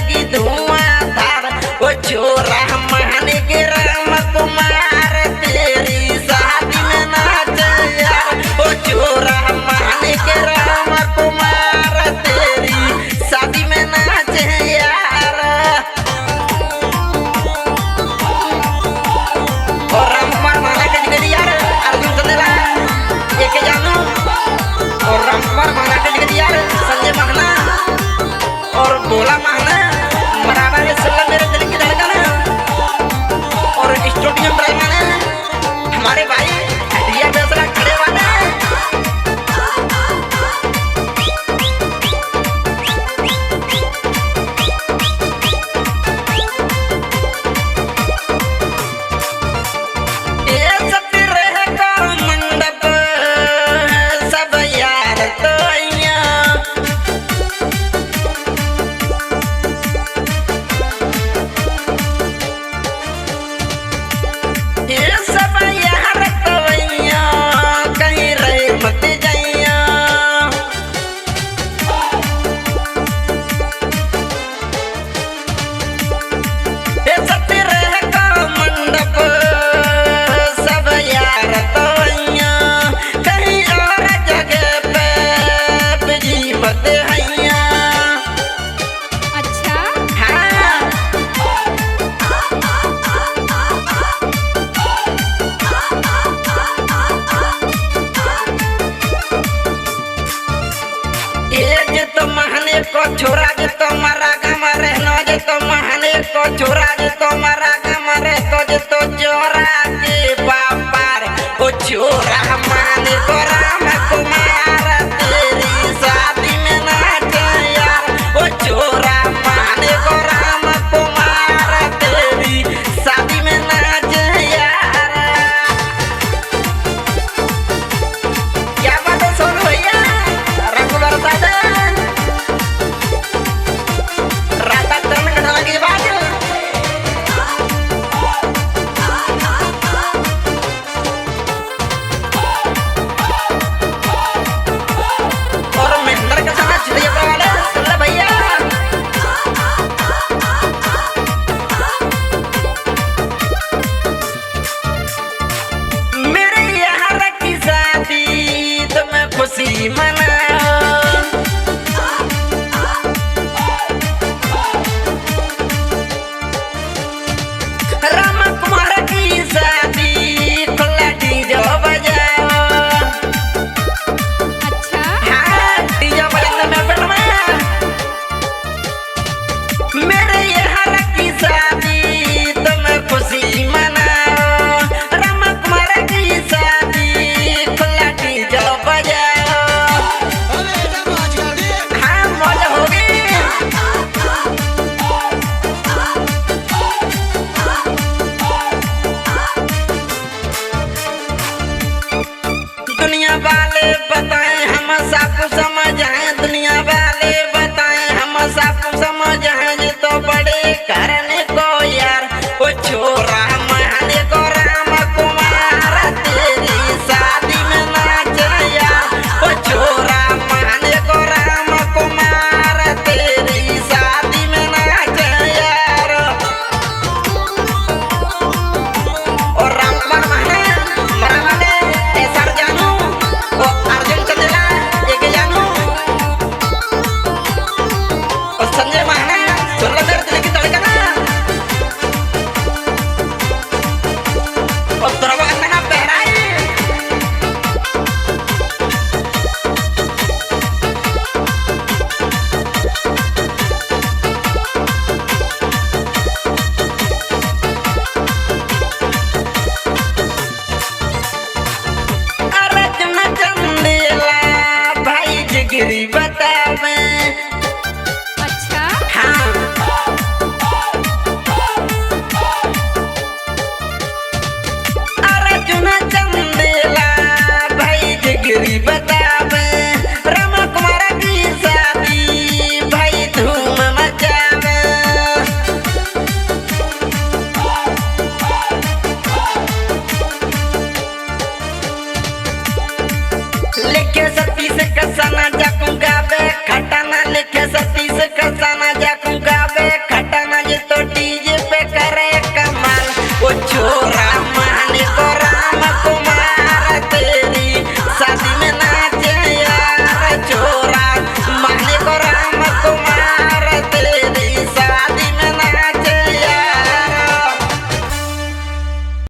लगी धुआंधार। वो छोरा माने के राम कुमार तेरी शादी में नाचे यार। वो छोरा माने के राम कुमार तेरी शादी में नाचे यार। और राम कुमार माना के जगह यार अर्जुन चंदेला एक जानू। और राम कुमार माना के जगह यार संजय महना और भोला महना बराबर है सल्ला मेरे दिल की धड़कन। और स्टूडियो ड्राइवर है हमारे भाई हटिया फैसला खड़े वाले। ये सब रह का मंडप सब यार तो यहाँ। ये सब यार तो यहाँ कहीं रहे मत जाइया। ये सब रह का मंडप सब यार तो यहाँ कहीं और जगह पे बिजी मत हैया। अच्छा हाँ ये जे तो महने को छोरा जे तो मारा गम रहनो जे तो महने को छोरा जे तो मारा गम रह तो जे तो जोरा के बापार। ओ छोरा माने को राम कुमार तेरी शादी में नाचे यार। ओ छोरा माने को राम कुमार तेरी शादी में नाचे यार। क्या बात है सोनू भैया रघुवर दादा राधा चरण कटाला की बात। और महेंद्र के साथ चिड़िया वाले सल्ला भैया। मेरे यार की शादी तुम्हें खुशी मनाओ। राम कुमार की शादी खुला डीजे बजाओ। अच्छा हाँ डीजे बजाने में बैठना। मेरे यार की शादी तुम्हें खुशी मनाओ। राम कुमार की शादी खुला डीजे बजाओ। हाँ मौज होगी। दुनिया वाले बताएं हम सबको समझ आए। दुनिया वाले बताएं हम सबको समझ आए।